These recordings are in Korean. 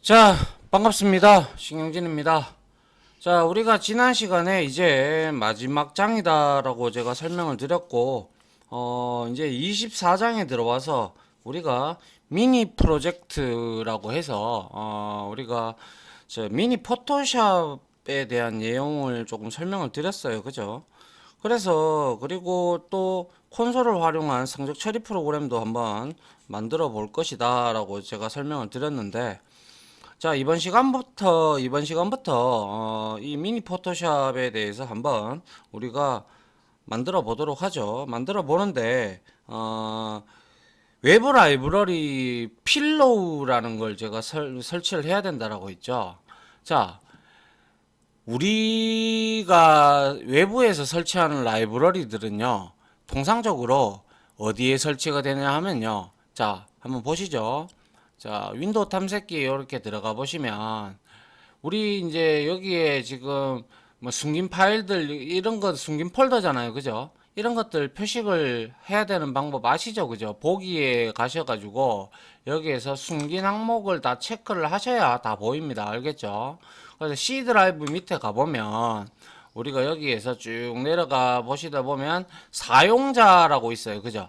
자, 반갑습니다. 신경진입니다. 자, 우리가 지난 시간에 이제 마지막 장이다라고 제가 설명을 드렸고, 이제 24장에 들어와서 우리가 미니 프로젝트라고 해서, 우리가 저 미니 포토샵에 대한 내용을 조금 설명을 드렸어요. 그죠? 그래서, 그리고 또 콘솔을 활용한 성적 처리 프로그램도 한번 만들어 볼 것이다 라고 제가 설명을 드렸는데, 자, 이번 시간부터 이 미니 포토샵에 대해서 한번 우리가 만들어 보도록 하죠. 만들어 보는데 외부 라이브러리 필로우라는 걸 제가 설치를 해야 된다라고 했죠. 자, 우리가 외부에서 설치하는 라이브러리들은요, 통상적으로 어디에 설치가 되냐 하면요. 자, 한번 보시죠. 자, 윈도우 탐색기에 이렇게 들어가 보시면 우리 이제 여기에 지금 뭐 숨긴 파일들 이런 거 숨긴 폴더잖아요. 그죠? 이런 것들 표식을 해야 되는 방법 아시죠? 그죠? 보기에 가셔가지고 여기에서 숨긴 항목을 다 체크를 하셔야 다 보입니다. 알겠죠? 그래서 C 드라이브 밑에 가보면 우리가 여기에서 쭉 내려가 보시다 보면 사용자라고 있어요. 그죠?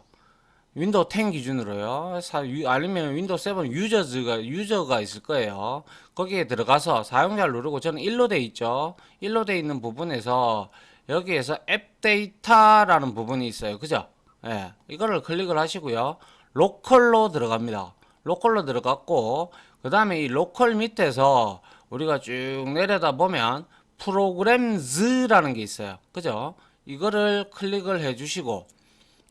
윈도우 10 기준으로요. 아니면 윈도우 7 유저가 있을 거예요. 거기에 들어가서 사용자를 누르고 저는 1로 돼 있죠. 1로 돼 있는 부분에서 여기에서 앱 데이터라는 부분이 있어요. 그죠? 예. 이거를 클릭을 하시고요. 로컬로 들어갑니다. 로컬로 들어갔고 그 다음에 이 로컬 밑에서 우리가 쭉 내려다 보면 프로그램즈라는 게 있어요. 그죠? 이거를 클릭을 해 주시고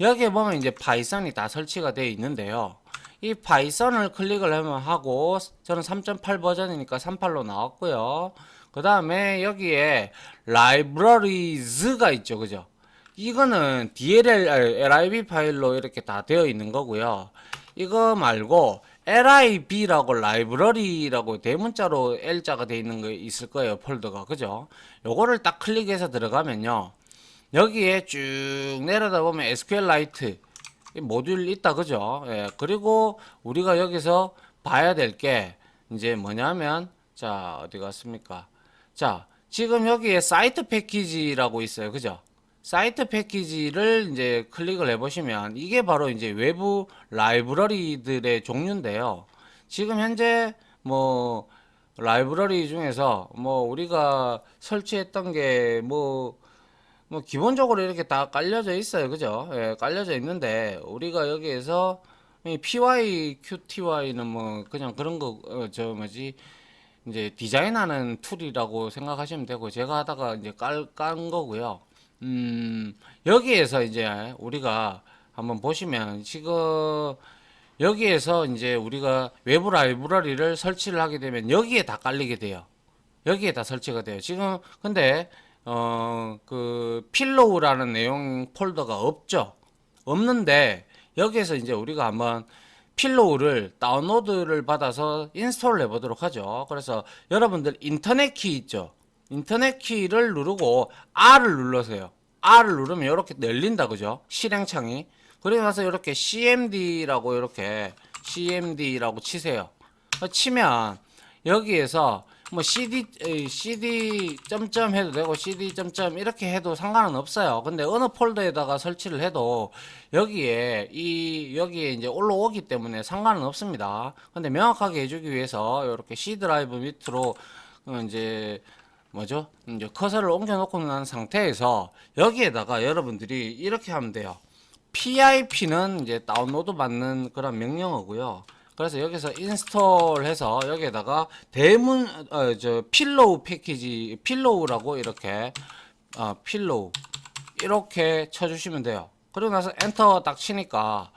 여기에 보면 이제 파이썬이 다 설치가 되어 있는데요. 이 파이썬을 클릭을 하고 저는 3.8 버전이니까 38로 나왔고요. 그 다음에 여기에 libraries가 있죠. 그죠? 이거는 lib 파일로 이렇게 다 되어 있는 거고요. 이거 말고 lib라고 라이브러리라고 대문자로 L자가 되어 있는 거 있을 거예요. 폴더가. 그죠? 요거를 딱 클릭해서 들어가면요. 여기에 쭉 내려다 보면 SQLite 모듈 있다. 그죠? 예, 그리고 우리가 여기서 봐야 될 게 이제 뭐냐면 자, 어디 갔습니까? 자, 지금 여기에 사이트 패키지라고 있어요. 그죠? 사이트 패키지를 이제 클릭을 해 보시면 이게 바로 이제 외부 라이브러리들의 종류인데요. 지금 현재 뭐 라이브러리 중에서 뭐 우리가 설치했던 뭐 기본적으로 이렇게 다 깔려져 있어요. 그죠? 예, 깔려져 있는데 우리가 여기에서 이 PY, QTY는 뭐 그냥 그런 거 저 뭐지 이제 디자인하는 툴이라고 생각하시면 되고 제가 하다가 이제 깐 거고요. 여기에서 이제 우리가 한번 보시면 지금 여기에서 이제 우리가 외부 라이브러리를 설치를 하게 되면 여기에 다 깔리게 돼요. 여기에 다 설치가 돼요. 지금 근데 그 필로우라는 내용 폴더가 없죠. 없는데 여기에서 이제 우리가 한번 필로우를 다운로드를 받아서 인스톨을 해보도록 하죠. 그래서 여러분들 인터넷 키 있죠. 인터넷 키를 누르고 R을 눌러세요. R을 누르면 이렇게 열린다. 그죠? 실행창이. 그리고 나서 이렇게 CMD라고 치세요. 치면 여기에서 뭐 CD 점점 해도 되고 CD 점점 이렇게 해도 상관은 없어요. 근데 어느 폴더에다가 설치를 해도 여기에 이제 올라오기 때문에 상관은 없습니다. 근데 명확하게 해주기 위해서 이렇게 C 드라이브 밑으로 이제 뭐죠? 이제 커서를 옮겨 놓고 난 상태에서 여기에다가 여러분들이 이렇게 하면 돼요. PIP는 이제 다운로드 받는 그런 명령어고요. 그래서 여기서 인스톨해서 여기에다가 필로우 패키지 필로우라고 이렇게 필로우 이렇게 쳐주시면 돼요. 그리고 나서 엔터 딱 치니까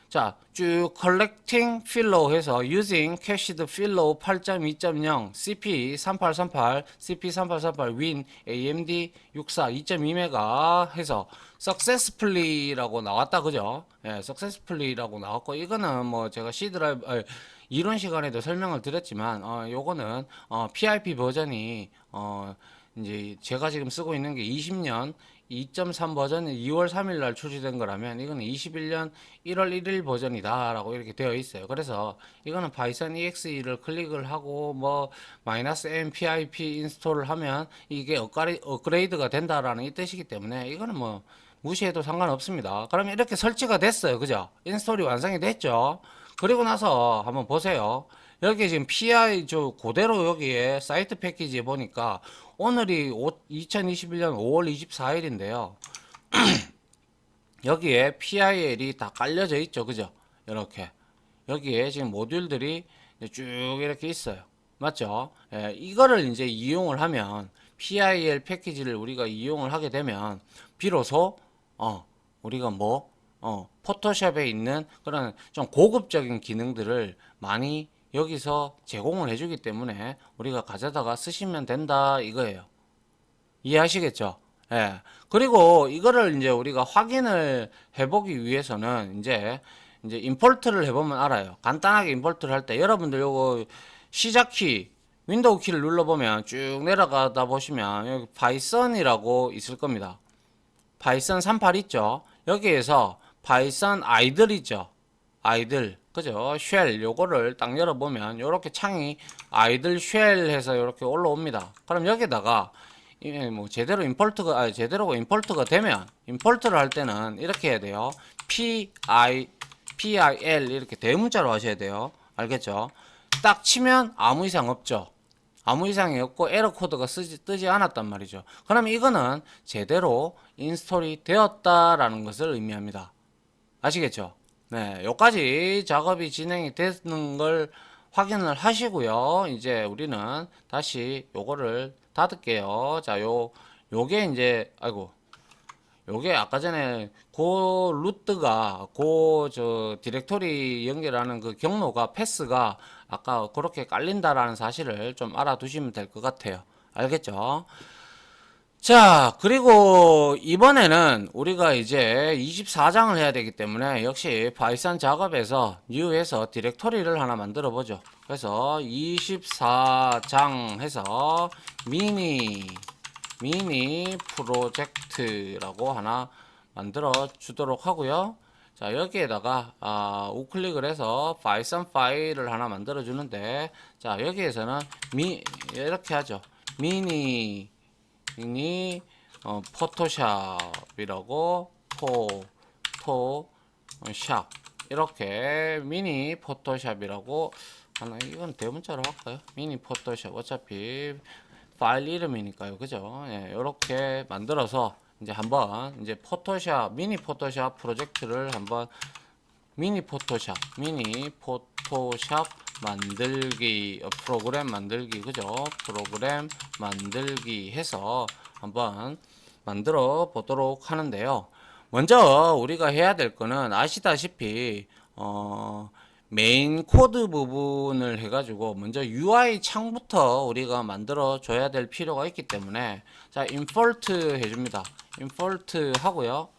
자, 쭉 collecting 필로우 해서 using cached 필로우 8.2.0 CP3838 CP3838 win AMD 64 2.2메가 해서 successfully라고 나왔다. 그죠? 예, successfully라고 나왔고 이거는 뭐 제가 C 드라이브 이론 시간에도 설명을 드렸지만 요거는 PIP 버전이 이제 제가 지금 쓰고 있는 게 20년 2.3 버전이 2월 3일 날 출시된 거라면 이거는 21년 1월 1일 버전이다라고 이렇게 되어 있어요. 그래서 이거는 파이썬 EXE를 클릭을 하고 뭐 -m pip 인스톨을 하면 이게 업그레이드가 된다라는 이 뜻이기 때문에 이거는 뭐 무시해도 상관없습니다. 그러면 이렇게 설치가 됐어요. 그죠? 인스톨이 완성이 됐죠? 그리고 나서 한번 보세요. 여기 지금 PI 저 그대로 여기에 사이트 패키지에 보니까 오늘이 2021년 5월 24일인데요. 여기에 PIL이 다 깔려져 있죠. 그죠? 이렇게. 여기에 지금 모듈들이 쭉 이렇게 있어요. 맞죠? 예, 이거를 이제 이용을 하면 PIL 패키지를 우리가 이용을 하게 되면 비로소 우리가 포토샵에 있는 그런 좀 고급적인 기능들을 많이 여기서 제공을 해주기 때문에 우리가 가져다가 쓰시면 된다 이거예요. 이해하시겠죠? 예. 그리고 이거를 이제 우리가 확인을 해보기 위해서는 이제 임포트를 해보면 알아요. 간단하게 임포트를 할 때 여러분들 요거 시작키 윈도우 키를 눌러보면 쭉 내려가다 보시면 여기 파이썬이라고 있을 겁니다. 파이썬 38 있죠? 여기에서 파이썬 아이들 있죠? 아이들 그죠? 쉘 요거를 딱 열어보면 요렇게 창이 아이들 쉘 해서 요렇게 올라옵니다. 그럼 여기다가 뭐 제대로 임포트가 되면 임포트를 할 때는 이렇게 해야 돼요. PIL 이렇게 대문자로 하셔야 돼요. 알겠죠? 딱 치면 아무 이상 없죠. 아무 이상이 없고 에러 코드가 뜨지 않았단 말이죠. 그러면 이거는 제대로 인스톨이 되었다라는 것을 의미합니다. 아시겠죠? 네, 여기까지 작업이 진행이 되는 걸 확인을 하시고요. 이제 우리는 다시 요거를 닫을게요. 자, 요게 이제, 요게 아까 전에 루트가, 디렉토리 연결하는 그 경로가, 패스가 아까 그렇게 깔린다라는 사실을 좀 알아두시면 될 것 같아요. 알겠죠? 자, 그리고 이번에는 우리가 이제 24장을 해야 되기 때문에 역시 파이썬 작업에서 뉴에서 디렉토리를 하나 만들어 보죠. 그래서 24장 해서 미니 프로젝트라고 하나 만들어 주도록 하고요. 자, 여기에다가 우클릭을 해서 파이썬 파일을 하나 만들어 주는데, 자, 여기에서는 이렇게 하죠. 미니 포토샵이라고 포토샵 이렇게 미니 포토샵이라고 하나, 이건 대문자로 할까요? 미니 포토샵 어차피 파일 이름이니까요. 그죠? 예, 이렇게 만들어서 이제 한번 이제 미니 포토샵 프로젝트를 한번 미니 포토샵 만들기 프로그램 만들기 그죠? 프로그램 만들기 해서 한번 만들어 보도록 하는데요. 먼저 우리가 해야 될 거는 아시다시피 메인 코드 부분을 해가지고 먼저 UI 창부터 우리가 만들어 줘야 될 필요가 있기 때문에 자 임포트 해줍니다. 임포트 하고요.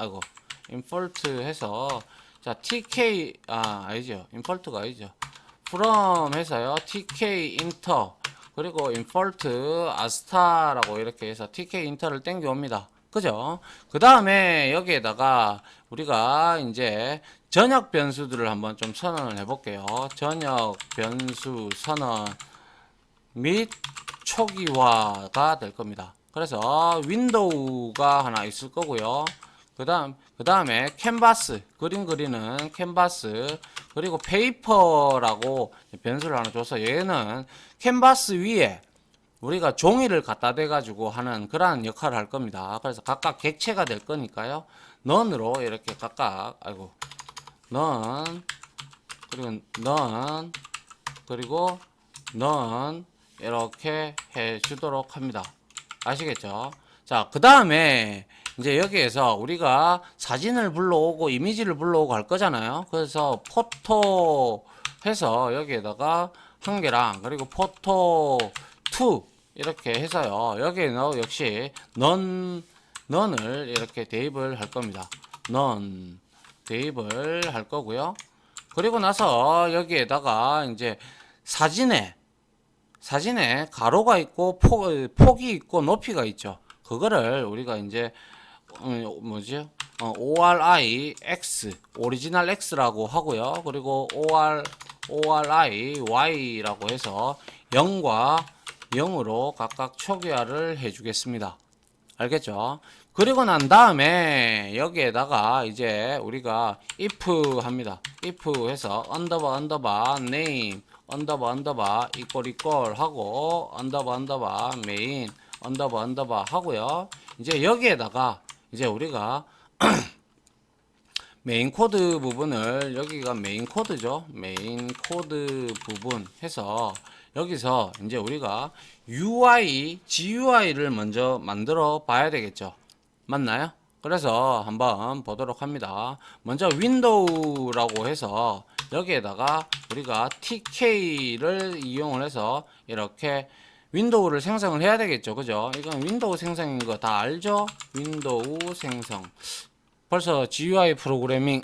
임포트 해서 자 tk 아니죠. 임포트가 아니죠. from 해서요. tk 인터 그리고 import 아스타라고 이렇게 해서 tk 인터를 땡겨 옵니다. 그죠? 그 다음에 여기에다가 우리가 이제 전역 변수들을 한번 좀 선언을 해 볼게요. 전역 변수 선언 및 초기화가 될 겁니다. 그래서 윈도우가 하나 있을 거고요. 그 다음에 캔버스 그림 그리는 캔버스 그리고 페이퍼라고 변수를 하나 줘서 얘는 캔버스 위에 우리가 종이를 갖다 대 가지고 하는 그러한 역할을 할 겁니다. 그래서 각각 객체가 될 거니까요. 넌으로 이렇게 각각 넌 그리고 넌 이렇게 해 주도록 합니다. 아시겠죠? 자, 그 다음에 이제 여기에서 우리가 사진을 불러오고 이미지를 불러오고 할 거잖아요. 그래서 포토 해서 여기에다가 한 개랑 그리고 포토 2 이렇게 해서요. 여기에는 역시 넌을 이렇게 대입을 할 겁니다. 넌 대입을 할 거고요. 그리고 나서 여기에다가 이제 사진에 사진에 가로가 있고 폭이 있고 높이가 있죠. 그거를 우리가 이제 뭐지? ORI X 오리지널 X라고 하고요. 그리고 ORI Y라고 해서 0과 0으로 각각 초기화를 해주겠습니다. 알겠죠? 그리고 난 다음에 여기에다가 이제 우리가 if 합니다. if 해서 언더바 name 언더바 이퀄 하고 언더바 main 언더바 하고요. 이제 여기에다가 이제 우리가 메인 코드 부분을 여기가 메인 코드죠. 메인 코드 부분 해서 여기서 이제 우리가 GUI를 먼저 만들어 봐야 되겠죠. 맞나요? 그래서 한번 보도록 합니다. 먼저 윈도우라고 해서 여기에다가 우리가 TK를 이용을 해서 이렇게 윈도우를 생성을 해야 되겠죠. 그죠? 이건 윈도우 생성인 거 다 알죠? 윈도우 생성. 벌써 GUI 프로그래밍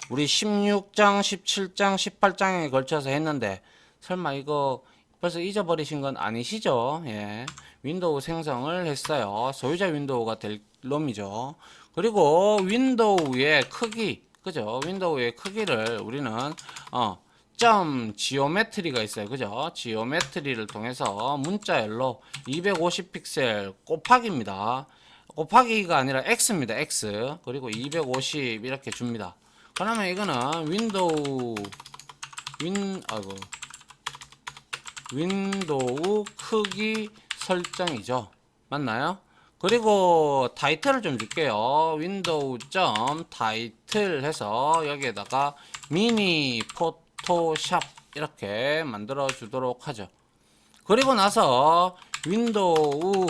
우리 16장, 17장, 18장에 걸쳐서 했는데 설마 이거 벌써 잊어버리신 건 아니시죠? 예. 윈도우 생성을 했어요. 소유자 윈도우가 될 놈이죠. 그리고 윈도우의 크기, 그죠? 윈도우의 크기를 우리는 점 지오메트리가 있어요. 그죠? 지오메트리를 통해서 문자열로 250 픽셀 곱하기입니다. 곱하기가 아니라 x입니다. x. 그리고 250 이렇게 줍니다. 그러면 이거는 윈도우 크기 설정이죠. 맞나요? 그리고 타이틀을 좀 줄게요. 윈도우 점 타이틀 해서 여기에다가 미니 포토샵 이렇게 만들어 주도록 하죠. 그리고 나서 윈도우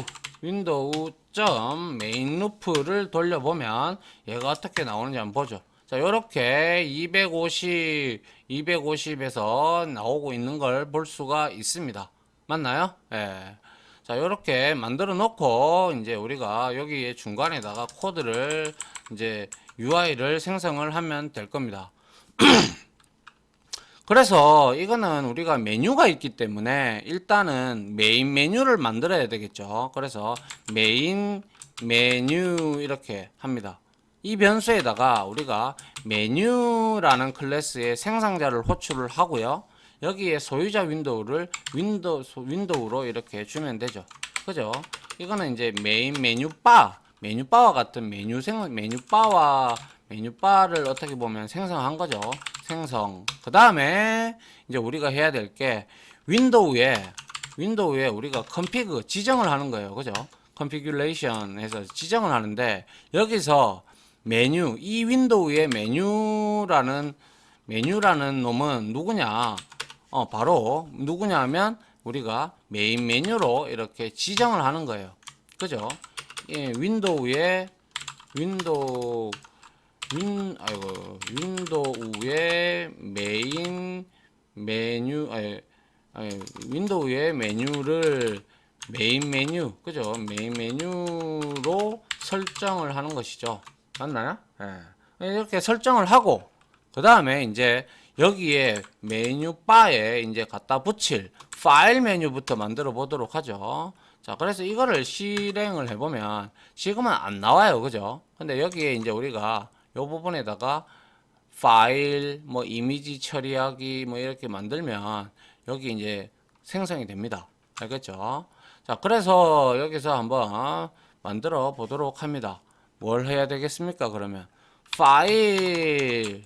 점 메인 루프를 돌려보면 얘가 어떻게 나오는지 한번 보죠. 자, 요렇게 250에서 나오고 있는 걸 볼 수가 있습니다. 맞나요? 예. 자, 요렇게 만들어 놓고 이제 우리가 여기에 중간에다가 코드를 이제 UI를 생성을 하면 될 겁니다. 그래서 이거는 우리가 메뉴가 있기 때문에 일단은 메인 메뉴를 만들어야 되겠죠. 그래서 메인 메뉴 이렇게 합니다. 이 변수에다가 우리가 메뉴라는 클래스의 생성자를 호출을 하고요. 여기에 소유자 윈도우로 이렇게 주면 되죠. 그죠? 이거는 이제 메인 메뉴바와 같은 메뉴바를 어떻게 보면 생성한 거죠. 생성. 그 다음에 이제 우리가 해야 될 게 윈도우에 우리가 컨피그 지정을 하는 거예요. 그죠? 컨피규레이션 해서 지정을 하는데 여기서 메뉴, 이 윈도우의 메뉴라는 놈은 누구냐? 바로 누구냐 하면 우리가 메인 메뉴로 이렇게 지정을 하는 거예요. 그죠? 예, 윈도우의 메인 메뉴, 윈도우의 메뉴를 메인 메뉴, 그죠? 메인 메뉴로 설정을 하는 것이죠. 맞나요? 예. 이렇게 설정을 하고, 그 다음에 이제 여기에 메뉴 바에 이제 갖다 붙일 파일 메뉴부터 만들어 보도록 하죠. 자, 그래서 이거를 실행을 해보면 지금은 안 나와요. 그죠? 근데 여기에 이제 우리가 요 부분에다가 파일, 뭐 이미지 처리하기 뭐 이렇게 만들면 여기 이제 생성이 됩니다. 알겠죠? 자, 그래서 여기서 한번 만들어 보도록 합니다. 뭘 해야 되겠습니까? 그러면 파일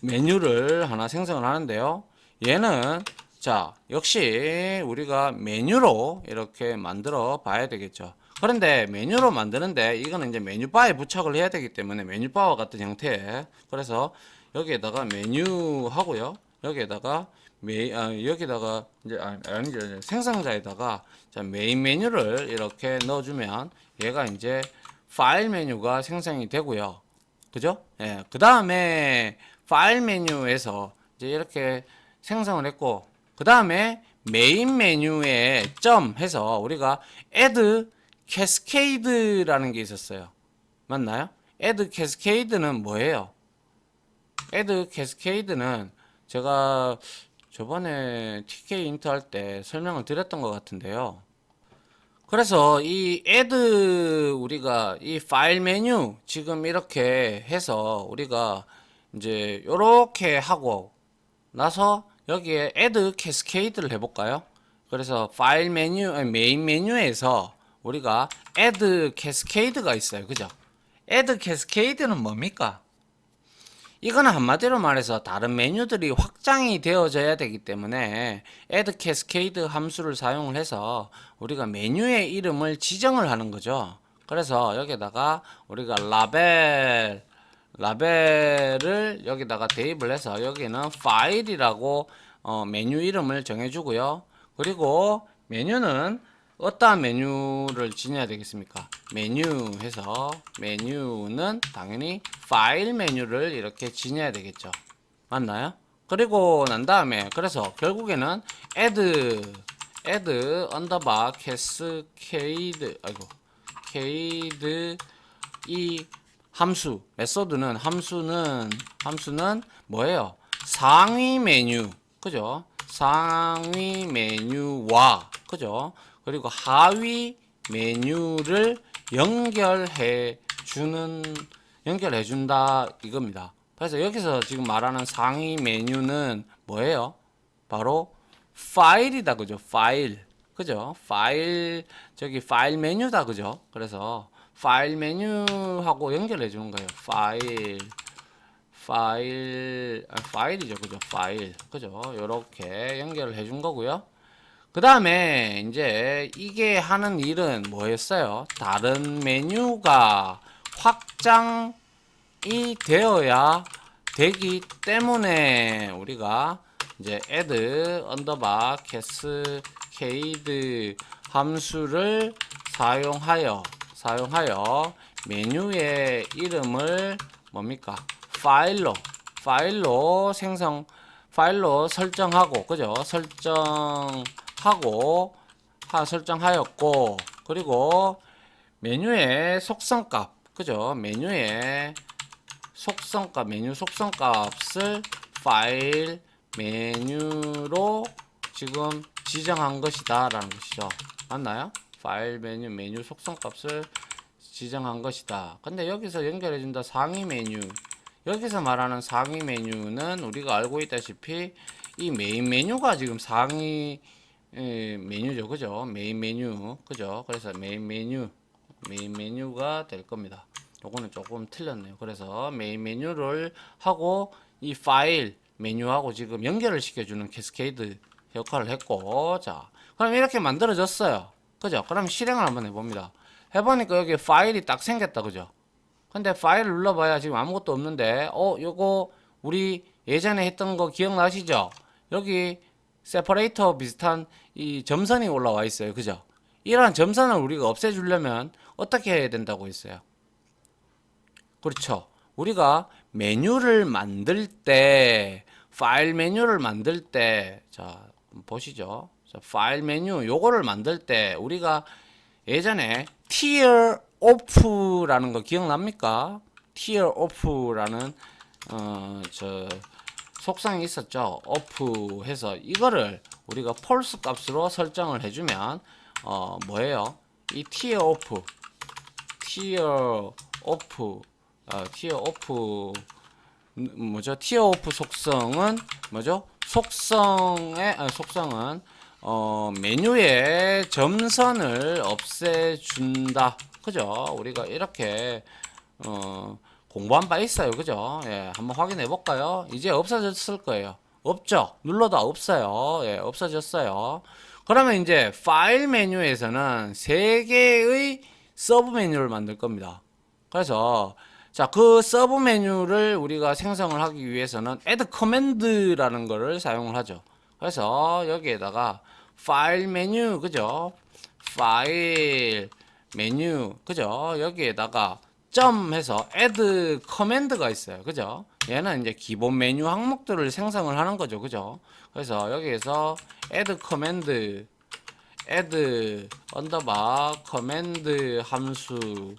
메뉴를 하나 생성을 하는데요. 얘는 자, 역시 우리가 메뉴로 이렇게 만들어 봐야 되겠죠. 그런데 메뉴로 만드는데 이거는 이제 메뉴바에 부착을 해야 되기 때문에 메뉴바와 같은 형태. 그래서 여기에다가 메뉴 하고요. 여기에다가 여기다가 이제 아니죠. 생성자에다가 자, 메인 메뉴를 이렇게 넣어주면 얘가 이제 파일 메뉴가 생성이 되고요. 그죠? 예. 그 다음에 파일 메뉴에서 이제 이렇게 생성을 했고, 그 다음에 메인 메뉴에 점 해서 우리가 add cascade라는 게 있었어요. 맞나요? add cascade는 뭐예요? add cascade는 제가 저번에 TK 인트 할 때 설명을 드렸던 것 같은데요. 그래서 이 add 우리가 이 파일 메뉴 지금 이렇게 해서 우리가 이제 요렇게 하고 나서 여기에 add cascade를 해볼까요? 그래서 파일 메뉴, 아니 메인 메뉴에서 우리가 add cascade가 있어요. 그죠? add cascade는 뭡니까? 이거는 한마디로 말해서 다른 메뉴들이 확장이 되어져야 되기 때문에 add cascade 함수를 사용을 해서 우리가 메뉴의 이름을 지정을 하는 거죠. 그래서 여기다가 우리가 라벨을 여기다가 대입을 해서 여기는 파일이라고 메뉴 이름을 정해주고요. 그리고 메뉴는 어떠한 메뉴를 지녀야 되겠습니까? 메뉴 해서 메뉴는 당연히 파일 메뉴를 이렇게 지녀야 되겠죠. 맞나요? 그리고 난 다음에 그래서 결국에는 add 언더바 cascade 이 함수 메소드는 함수는 뭐예요? 상위 메뉴 그죠? 상위 메뉴와 그죠? 그리고 하위 메뉴를 연결해 준다 이겁니다. 그래서 여기서 지금 말하는 상위 메뉴는 뭐예요? 바로 파일이다 그죠? 파일 그죠? 파일 저기 파일 메뉴다 그죠? 그래서 파일 메뉴하고 연결해 주는 거예요. 파일이죠 그죠? 파일 그죠? 요렇게 연결을 해준 거고요. 그 다음에 이제 이게 하는 일은 뭐였어요? 다른 메뉴가 확장이 되어야 되기 때문에 우리가 이제 add 언더바 cascade 함수를 사용하여 메뉴의 이름을 뭡니까? 파일로 설정하고 그죠? 설정하였고 그리고 메뉴의 속성값 그죠? 메뉴 속성값을 파일 메뉴로 지금 지정한 것이다 라는 것이죠. 맞나요? 파일 메뉴 속성값을 지정한 것이다. 근데 여기서 연결해준다 상위 메뉴 여기서 말하는 상위 메뉴는 우리가 알고 있다시피 이 메인 메뉴가 지금 상위 메뉴죠. 그죠? 메인 메뉴. 그죠? 그래서 메인 메뉴가 될 겁니다. 요거는 조금 틀렸네요. 그래서 메인 메뉴를 하고 이 파일 메뉴하고 지금 연결을 시켜주는 캐스케이드 역할을 했고 자 그럼 이렇게 만들어졌어요. 그죠? 그럼 실행을 한번 해봅니다. 해보니까 여기 파일이 딱 생겼다. 그죠? 근데 파일을 눌러봐야 지금 아무것도 없는데 요거 우리 예전에 했던 거 기억나시죠? 여기 세퍼레이터 비슷한 이 점선이 올라와 있어요. 그죠? 이러한 점선을 우리가 없애주려면 어떻게 해야 된다고 했어요? 그렇죠. 우리가 메뉴를 만들 때 파일 메뉴를 만들 때 자 보시죠. 자, 파일 메뉴 요거를 만들 때 우리가 예전에 tier off라는 거 기억납니까? tier off라는 저 속성이 있었죠. off 해서 이거를 우리가 false 값으로 설정을 해주면 뭐예요? 이 tier off 뭐죠? 티어 오프 속성은 뭐죠? 속성은 메뉴의 점선을 없애준다. 그죠? 우리가 이렇게 공부한 바 있어요. 그죠? 예, 한번 확인해 볼까요? 이제 없어졌을 거예요. 없죠? 눌러도 없어요. 예, 없어졌어요. 그러면 이제 파일 메뉴에서는 3개의 서브 메뉴를 만들 겁니다. 그래서 자, 그 서브 메뉴를 우리가 생성을 하기 위해서는 add command라는 거를 사용을 하죠. 그래서 여기에다가 파일 메뉴, 그죠? 파일 메뉴, 그죠? 여기에다가 점 해서 add command가 있어요. 그죠? 얘는 이제 기본 메뉴 항목들을 생성을 하는 거죠. 그죠? 그래서 여기에서 add 언더바 command 함수는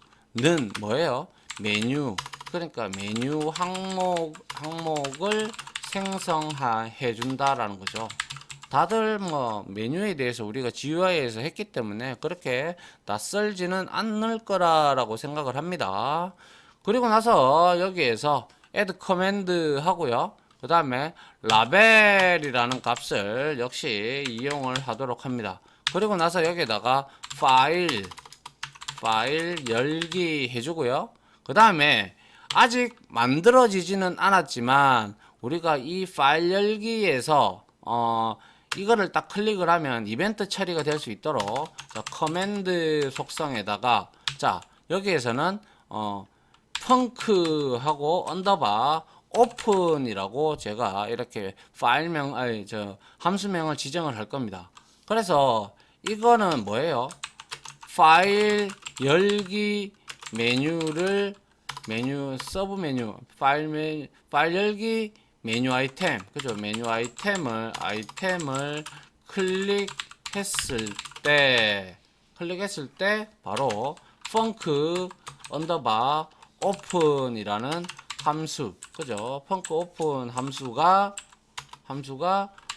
뭐예요? 메뉴 그러니까 메뉴 항목을 생성해 준다라는 거죠. 다들 뭐 메뉴에 대해서 우리가 GUI에서 했기 때문에 그렇게 낯설지는 않을 거라고 생각을 합니다. 그리고 나서 여기에서 add command 하고요. 그 다음에 라벨이라는 값을 역시 이용을 하도록 합니다. 그리고 나서 여기에다가 파일 열기 해주고요. 그 다음에 아직 만들어지지는 않았지만 우리가 이 파일 열기에서 이거를 딱 클릭을 하면 이벤트 처리가 될 수 있도록 자, 커맨드 속성에다가 자 여기에서는 펑크하고 언더바 오픈이라고 제가 이렇게 파일명 아니 저 함수명을 지정을 할 겁니다. 그래서 이거는 뭐예요? 파일 열기 메뉴 서브 메뉴 파일 열기 메뉴 아이템 그죠? 메뉴 아이템을 클릭했을 때 바로 펑크 언더바 오픈이라는 함수 그죠? 펑크 오픈 함수가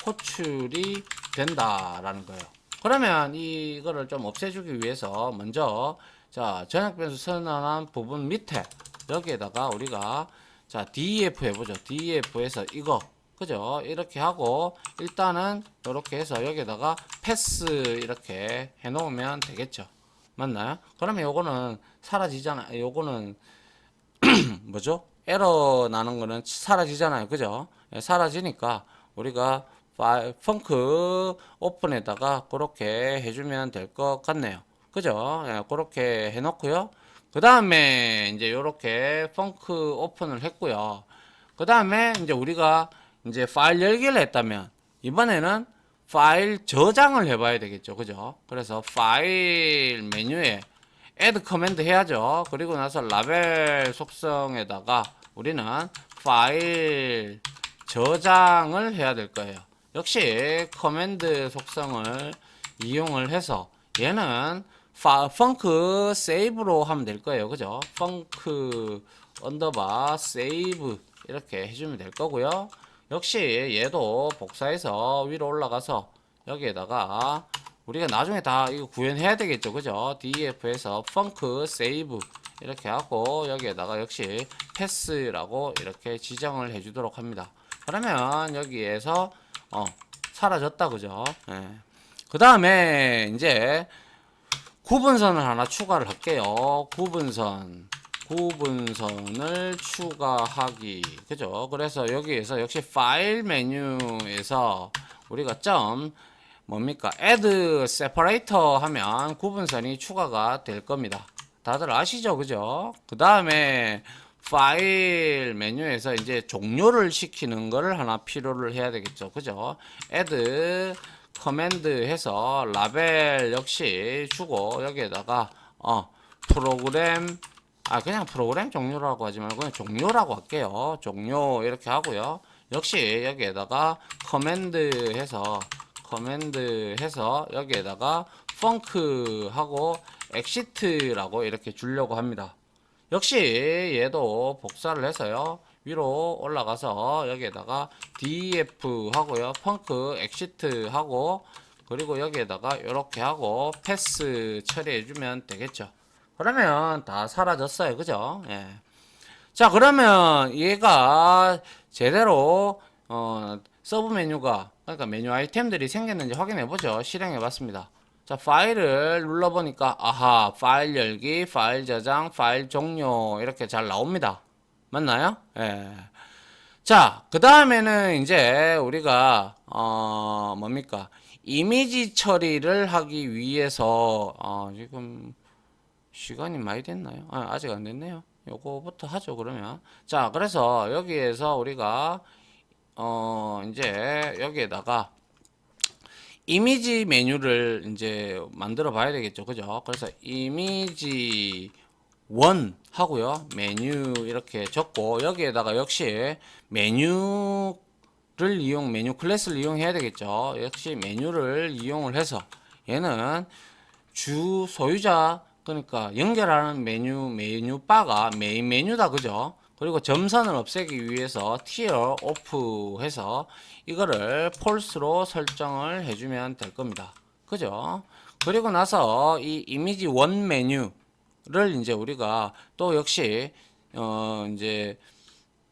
호출이 된다라는 거예요. 그러면 이거를 좀 없애주기 위해서 먼저 자 전역 변수 선언한 부분 밑에 여기에다가 우리가 자 def 해보죠. def에서 이거 그죠? 이렇게 하고 일단은 이렇게 해서 여기에다가 패스 이렇게 해놓으면 되겠죠. 맞나요? 그러면 요거는 사라지잖아요. 요거는 뭐죠? 에러 나는 거는 사라지잖아요. 그죠? 예, 사라지니까 우리가 펑크 오픈에다가 그렇게 해주면 될 것 같네요. 그죠? 예, 그렇게 해놓고요. 그 다음에 이제 요렇게 펑크 오픈을 했고요. 그 다음에 이제 우리가 이제 파일 열기를 했다면 이번에는 파일 저장을 해봐야 되겠죠. 그죠? 그래서 파일 메뉴에 add command 해야죠. 그리고 나서 라벨 속성에다가 우리는 파일 저장을 해야 될 거예요. 역시 커맨드 속성을 이용을 해서 얘는 펑크 세이브로 하면 될 거예요. 그죠? 펑크 언더바 세이브 이렇게 해주면 될 거고요. 역시 얘도 복사해서 위로 올라가서 여기에다가 우리가 나중에 다 이거 구현해야 되겠죠. 그죠? def에서 펑크 세이브 이렇게 하고 여기에다가 역시 패스라고 이렇게 지정을 해 주도록 합니다. 그러면 여기에서 사라졌다. 그죠? 예. 그 다음에 이제 구분선을 하나 추가를 할게요. 구분선을 추가하기. 그죠? 그래서 여기에서 역시 파일 메뉴에서 우리가 뭡니까? add separator 하면 구분선이 추가가 될 겁니다. 다들 아시죠? 그죠? 그 다음에 파일 메뉴에서 이제 종료를 시키는 거를 하나 필요를 해야 되겠죠. 그죠? add 커맨드 해서 라벨 역시 주고 여기에다가 프로그램 그냥 프로그램 종료라고 하지 말고 그냥 종료라고 할게요. 종료 이렇게 하고요. 역시 여기에다가 커맨드 해서 여기에다가 펑크 하고 엑시트라고 이렇게 주려고 합니다. 역시 얘도 복사를 해서요. 위로 올라가서 여기에다가 def 하고요. 펑크 엑시트 하고 그리고 여기에다가 이렇게 하고 패스 처리해 주면 되겠죠. 그러면 다 사라졌어요. 그죠? 예. 자, 그러면 얘가 제대로 서브 메뉴가 그러니까 메뉴 아이템들이 생겼는지 확인해 보죠. 실행해 봤습니다. 자, 파일을 눌러 보니까 아하, 파일 열기, 파일 저장, 파일 종료 이렇게 잘 나옵니다. 맞나요? 예. 자, 그 다음에는 이제 우리가 뭡니까? 이미지 처리를 하기 위해서 지금 시간이 많이 됐나요? 아직 안 됐네요. 요거부터 하죠. 그러면 자, 그래서 여기에서 우리가 이제 여기에다가 이미지 메뉴를 이제 만들어 봐야 되겠죠. 그죠? 그래서 이미지 1 하고요. 메뉴 이렇게 적고 여기에다가 역시 메뉴 클래스를 이용해야 되겠죠. 역시 메뉴를 이용을 해서 얘는 주 소유자 그러니까 연결하는 메뉴 바가 메인 메뉴다. 그죠? 그리고 점선을 없애기 위해서 티어 오프 해서 이거를 폴스로 설정을 해주면 될 겁니다. 그죠? 그리고 나서 이 이미지 원 메뉴를 이제 우리가 또 역시 이제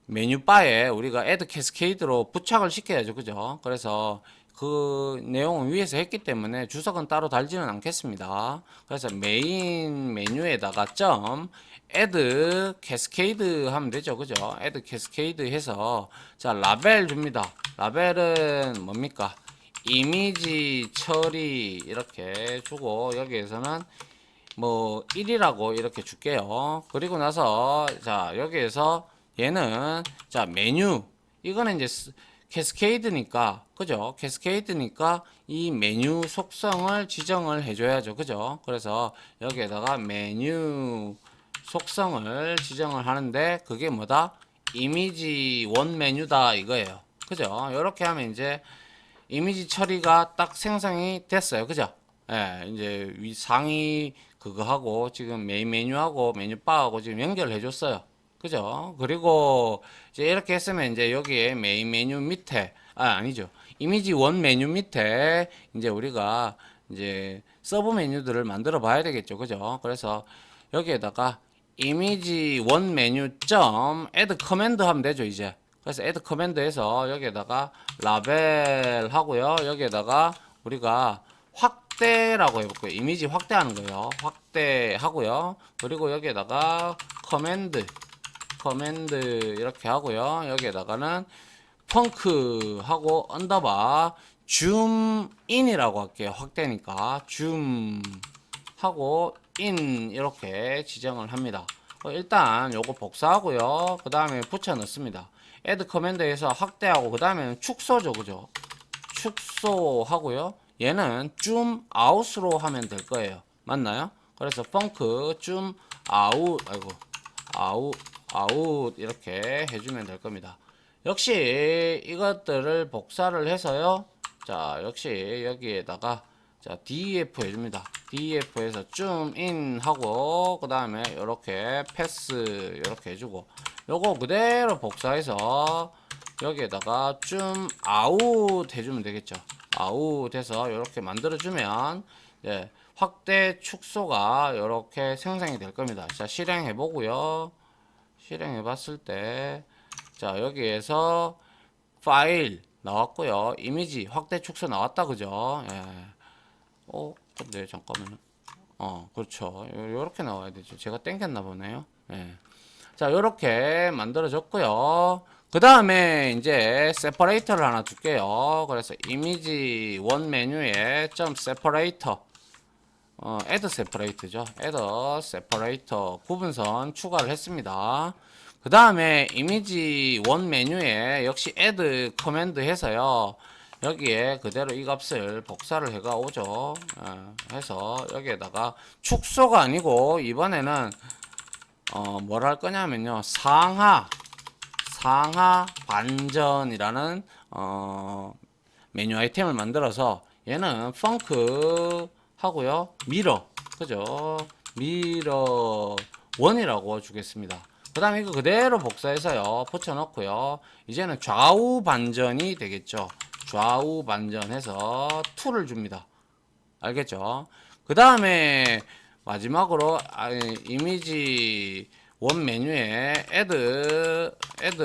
메뉴바에 우리가 애드 캐스케이드로 부착을 시켜야죠. 그죠? 그래서 그 내용은 위에서 했기 때문에 주석은 따로 달지는 않겠습니다. 그래서 메인 메뉴에다가 점 애드 캐스케이드 하면 되죠. 그죠? 애드 캐스케이드 해서 자 라벨 줍니다. 라벨은 뭡니까? 이미지 처리 이렇게 주고 여기에서는 뭐 1이라고 이렇게 줄게요. 그리고 나서 자 여기에서 얘는 자 메뉴 이거는 이제 캐스케이드니까 그죠? 캐스케이드니까 이 메뉴 속성을 지정을 해줘야죠. 그죠? 그래서 여기에다가 메뉴 속성을 지정을 하는데 그게 뭐다? 이미지 원 메뉴다 이거예요. 그죠? 이렇게 하면 이제 이미지 처리가 딱 생성이 됐어요. 그죠? 예, 이제 위 상위 그거 하고 지금 메인 메뉴하고 메뉴바하고 지금 연결해 줬어요. 그죠? 그리고 이제 이렇게 했으면 이제 여기에 메인 메뉴 밑에 아니죠. 이미지 원 메뉴 밑에 이제 우리가 이제 서브 메뉴들을 만들어 봐야 되겠죠. 그죠? 그래서 여기에다가 이미지 원 메뉴 점 애드 커맨드 하면 되죠, 이제. 그래서 애드 커맨드에서 여기에다가 라벨 하고요. 여기에다가 우리가 확대라고 해볼게요. 이미지 확대하는 거예요. 확대하고요. 그리고 여기에다가 커맨드 이렇게 하고요. 여기에다가는 펑크 하고 언더바 줌 인이라고 할게요. 확대니까 줌 하고 인 이렇게 지정을 합니다. 일단 요거 복사하고요. 그 다음에 붙여 넣습니다. 애드 커맨드에서 확대하고 그 다음에는 축소죠. 그죠? 축소하고요. 얘는 줌 아웃으로 하면 될 거예요. 맞나요? 그래서 펑크 줌 아웃 아웃 이렇게 해주면 될 겁니다. 역시 이것들을 복사를 해서요. 자 역시 여기에다가 자 def 해줍니다. def에서 줌인 하고 그 다음에 이렇게 패스 이렇게 해주고 요거 그대로 복사해서 여기에다가 줌 아웃 해주면 되겠죠. 아웃 해서 이렇게 만들어주면 예, 확대 축소가 이렇게 생성이 될 겁니다. 자 실행해 보고요. 실행해 봤을 때 자 여기에서 파일 나왔고요. 이미지 확대 축소 나왔다 그죠? 예. 근데 잠깐만요. 그렇죠. 요렇게 나와야 되죠. 제가 땡겼나 보네요. 예. 자, 요렇게 만들어졌고요. 그 다음에 이제 세퍼레이터를 하나 줄게요. 그래서 이미지 원 메뉴에 점 세퍼레이터 add separate죠. add separator 구분선 추가를 했습니다. 그 다음에 이미지 원 메뉴에 역시 add 커맨드 해서요. 여기에 그대로 이 값을 복사를 해가 오죠. 해서 여기에다가 축소가 아니고 이번에는 뭘 할 거냐면요. 상하 반전이라는 메뉴 아이템을 만들어서 얘는 펑크 하고요. 미러 그죠? 미러 원이라고 주겠습니다. 그 다음에 이거 그대로 복사해서요. 붙여넣고요. 이제는 좌우 반전이 되겠죠. 좌우 반전해서 2를 줍니다. 알겠죠? 그 다음에 마지막으로 이미지 원 메뉴에 add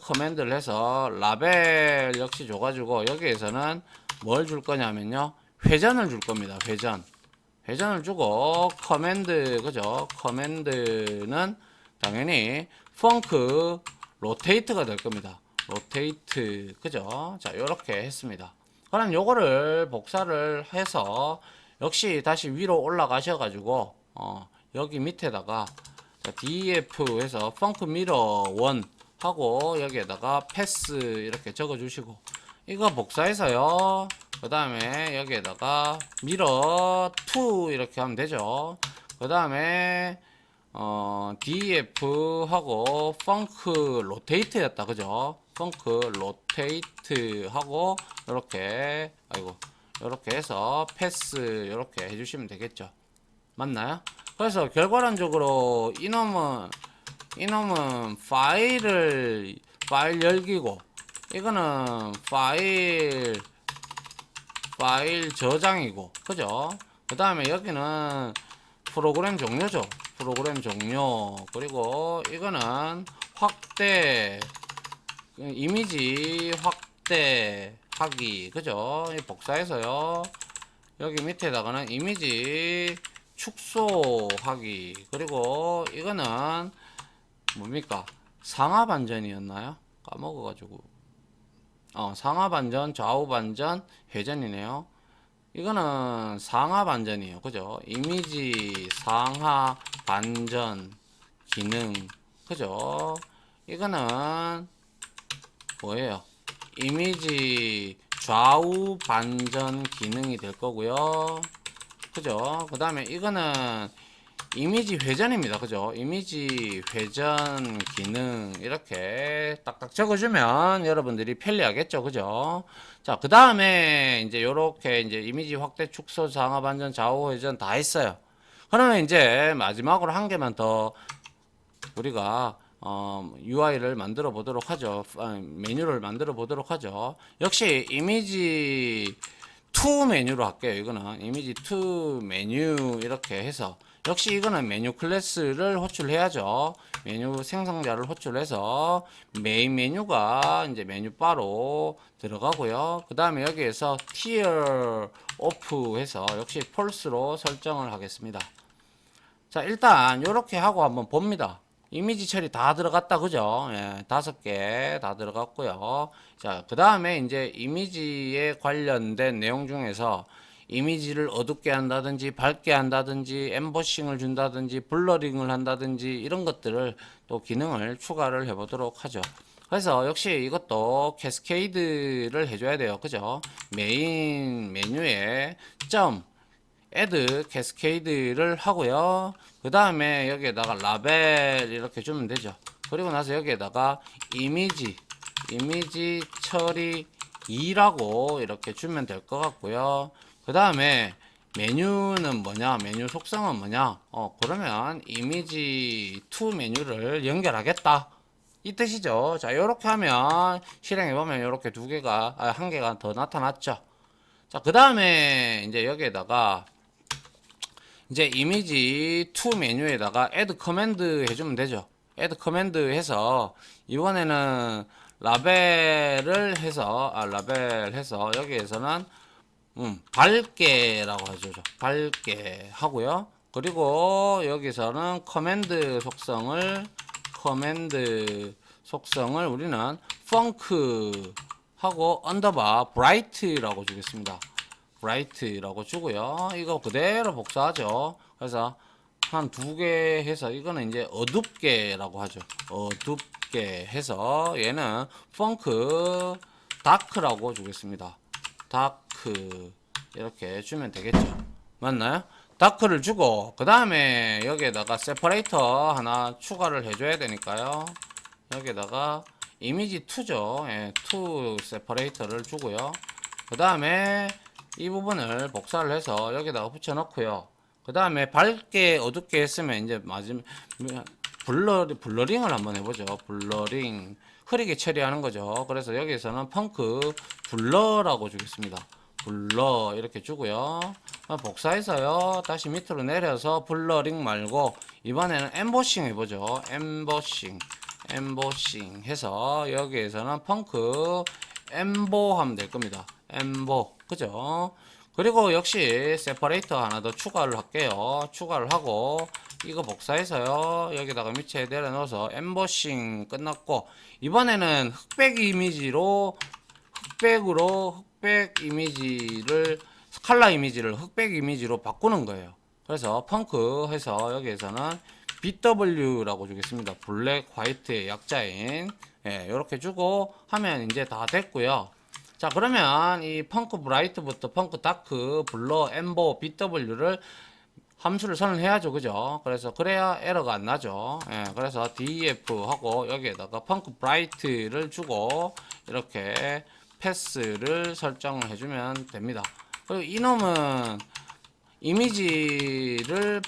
커맨드를 해서 라벨 역시 줘가지고 여기에서는 뭘 줄 거냐면요. 회전을 줄 겁니다. 회전을 주고 커맨드 그죠? 커맨드는 당연히 펑크 로테이트가 될 겁니다. 로테이트 그죠? 자 이렇게 했습니다. 그럼 요거를 복사를 해서 역시 다시 위로 올라가셔 가지고 여기 밑에다가 df 해서 펑크 미러 1 하고 여기에다가 패스 이렇게 적어 주시고 이거 복사해서요. 그 다음에 여기에다가 미러 2 이렇게 하면 되죠. 그 다음에 df 하고 펑크 로테이트 였다 그죠? 펑크 로테이트 하고 이렇게 이렇게 해서 패스 이렇게 해주시면 되겠죠. 맞나요? 그래서 결과론적으로 이놈은 이놈은 파일 열기고, 이거는 파일 저장이고, 그죠? 그 다음에 여기는 프로그램 종료죠. 프로그램 종료. 그리고 이거는 확대, 이미지 확대하기, 그죠? 이 복사해서요. 여기 밑에다가는 이미지 축소하기. 그리고 이거는 뭡니까? 상하 반전이었나요? 까먹어가지고. 상하 반전, 좌우 반전, 회전이네요. 이거는 상하 반전이에요. 그죠? 이미지 상하 반전 기능. 그죠? 이거는 뭐예요? 이미지 좌우 반전 기능이 될 거고요. 그죠? 그 다음에 이거는 이미지 회전입니다. 그죠? 이미지 회전 기능 이렇게 딱딱 적어주면 여러분들이 편리하겠죠. 그죠? 자, 그 다음에 이제 요렇게 이제 이미지 확대, 축소, 상하 반전, 좌우 회전 다 했어요. 그러면 이제 마지막으로 한 개만 더 우리가 UI를 만들어 보도록 하죠. 메뉴를 만들어 보도록 하죠. 역시 이미지 2 메뉴로 할게요. 이거는 이미지 2 메뉴 이렇게 해서 역시 이거는 메뉴 클래스를 호출해야죠. 메뉴 생성자를 호출해서 메인 메뉴가 이제 메뉴 바로 들어가고요. 그 다음에 여기에서 티어 오프 해서 역시 폴스로 설정을 하겠습니다. 자, 일단 이렇게 하고 한번 봅니다. 이미지 처리 다 들어갔다, 그죠? 예, 5개 다 들어갔고요. 자, 그 다음에 이제 이미지에 관련된 내용 중에서 이미지를 어둡게 한다든지 밝게 한다든지 엠보싱을 준다든지 블러링을 한다든지 이런 것들을 또 기능을 추가를 해 보도록 하죠. 그래서 역시 이것도 캐스케이드를 해줘야 돼요. 그죠? 메인 메뉴에 점 add 캐스케이드를 하고요. 그 다음에 여기에다가 라벨 이렇게 주면 되죠. 그리고 나서 여기에다가 이미지 처리 2라고 이렇게 주면 될 것 같고요. 그 다음에 메뉴는 뭐냐, 메뉴 속성은 뭐냐, 그러면 이미지 2 메뉴를 연결하겠다 이 뜻이죠. 자, 이렇게 하면 실행해 보면 이렇게 한 개가 더 나타났죠. 자, 그 다음에 이제 여기에다가 이제 이미지 2 메뉴에다가 add 커맨드 해주면 되죠. add 커맨드 해서 이번에는 라벨을 해서 라벨 해서 여기에서는 밝게라고 하죠. 밝게 하고요. 그리고 여기서는 커맨드 속성을 우리는 펑크 하고 언더바 브라이트라고 주겠습니다. 브라이트라고 주고요. 이거 그대로 복사하죠. 그래서 한 2개 해서 이거는 이제 어둡게라고 하죠. 어둡게 해서 얘는 펑크 다크라고 주겠습니다. 다크 이렇게 주면 되겠죠. 맞나요? 다크를 주고 그 다음에 여기에다가 세퍼레이터 하나 추가를 해줘야 되니까요. 여기에다가 이미지 2죠. 예, 2 세퍼레이터를 주고요. 그 다음에 이 부분을 복사를 해서 여기다가 붙여 넣고요. 그 다음에 밝게 어둡게 했으면 이제 마지막 블러링을 한번 해보죠. 블러링 흐리게 처리하는 거죠. 그래서 여기에서는 펑크 블러라고 주겠습니다. 블러 이렇게 주고요. 복사해서요. 다시 밑으로 내려서 블러링 말고 이번에는 엠보싱 해보죠. 엠보싱 해서 여기에서는 펑크 엠보 하면 될 겁니다. 엠보 그죠? 그리고 역시 세퍼레이터 하나 더 추가를 할게요. 추가를 하고 이거 복사해서요. 여기다가 밑에 내려넣어서 엠보싱 끝났고 이번에는 흑백 이미지로 흑백 이미지를 칼라 이미지를 흑백 이미지로 바꾸는 거예요. 그래서 펑크 해서 여기에서는 BW라고 주겠습니다. 블랙 화이트의 약자인 이렇게 주고 하면 이제 다 됐고요. 자, 그러면 이 펑크 브라이트부터 펑크 다크, 블러, 엠보, BW를 함수를 선언해야죠. 그죠? 그래서 그래야 에러가 안 나죠. 그래서 def 하고 여기에다가 펑크 브라이트를 주고 이렇게 패스를 설정을 해주면 됩니다. 그리고 이놈은 이미지를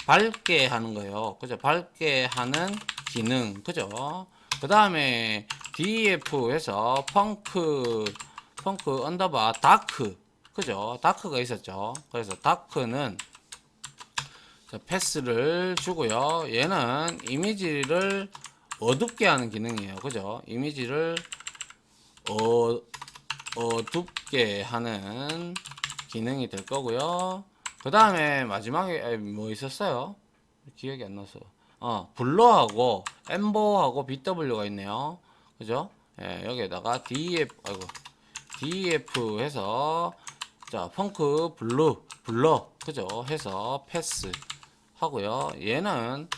밝게 하는 거예요. 그죠? 밝게 하는 기능. 그죠? 그 다음에 df에서 펑크 언더바 다크. 그죠? 다크가 있었죠. 그래서 다크는 패스를 주고요. 얘는 이미지를 어둡게 하는 기능이에요. 그죠? 이미지를 어둡게 하는 기능이 될 거고요. 그 다음에 마지막에 뭐 있었어요? 기억이 안 나서. 블러하고 엠보하고 BW가 있네요. 그죠? 예, 여기에다가 DF 해서 자, 펑크 블러 그죠? 해서 패스 하고요. 얘는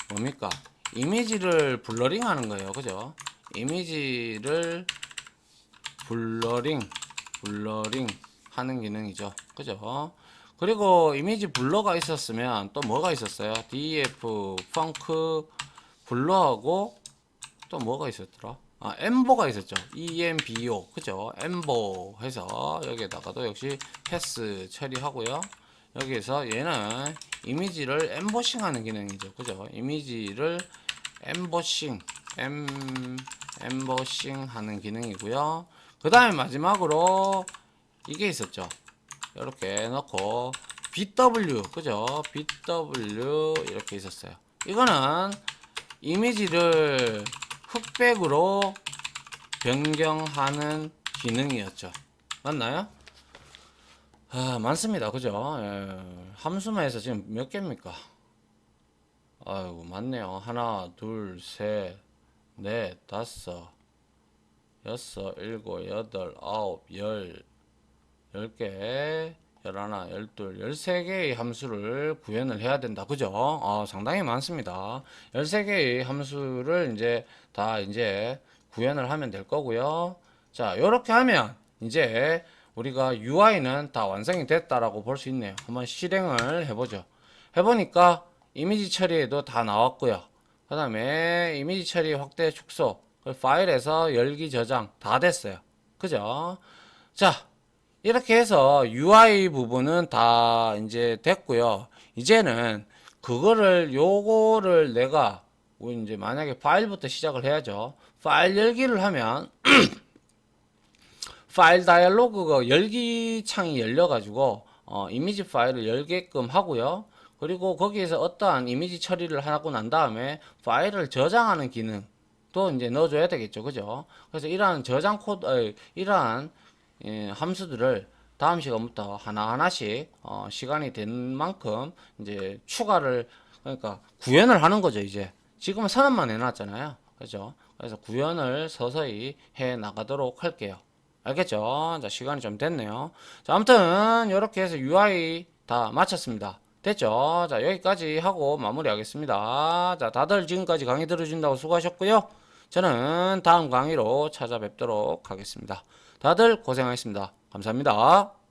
뭡니까? 이미지를 블러링 하는 거예요. 그죠? 이미지를 블러링 하는 기능이죠. 그죠? 그리고 이미지 블러가 있었으면 또 뭐가 있었어요? df 펑크 블러하고 또 뭐가 있었더라? 엠보가 있었죠. embo 그죠? 엠보 해서 여기에다가도 역시 패스 처리하고요. 여기에서 얘는 이미지를 엠보싱 하는 기능이죠. 그죠? 이미지를 엠보싱 엠보싱 하는 기능이고요. 그 다음에 마지막으로 이게 있었죠. 이렇게 넣고 BW 그죠? BW 이렇게 있었어요. 이거는 이미지를 흑백으로 변경하는 기능이었죠. 맞나요? 많습니다. 그죠? 예. 함수만 해서 지금 몇 개입니까? 아이고, 많네요. 하나, 둘, 셋, 넷, 다섯, 여섯, 일곱, 여덟, 아홉, 열 개, 열하나, 열둘, 13개의 함수를 구현을 해야 된다. 그죠? 상당히 많습니다. 13개의 함수를 이제 구현을 하면 될 거고요. 자, 이렇게 하면 이제 우리가 UI는 다 완성이 됐다라고 볼 수 있네요. 한번 실행을 해보죠. 해보니까 이미지 처리에도 다 나왔고요. 그 다음에 이미지 처리 확대 축소, 파일에서 열기 저장 다 됐어요. 그죠? 자, 이렇게 해서 UI 부분은 다 이제 됐고요. 이제는 요거를 내가 이제 만약에 파일부터 시작을 해야죠. 파일 열기를 하면 파일 다이얼로그가 열기 창이 열려가지고 이미지 파일을 열게끔 하고요. 그리고 거기에서 어떠한 이미지 처리를 하고 난 다음에 파일을 저장하는 기능도 이제 넣어줘야 되겠죠. 그죠? 그래서 이러한 저장 코드, 이러한 함수들을 다음 시간부터 하나하나씩 시간이 된 만큼 이제 추가를 그러니까 구현을 하는 거죠. 이제 지금은 선언만 해놨잖아요. 그죠? 그래서 구현을 서서히 해 나가도록 할게요. 알겠죠? 자, 시간이 좀 됐네요. 자, 아무튼 이렇게 해서 UI 다 마쳤습니다. 됐죠? 자, 여기까지 하고 마무리하겠습니다. 자, 다들 지금까지 강의 들어준다고 수고하셨고요. 저는 다음 강의로 찾아뵙도록 하겠습니다. 다들 고생하셨습니다. 감사합니다.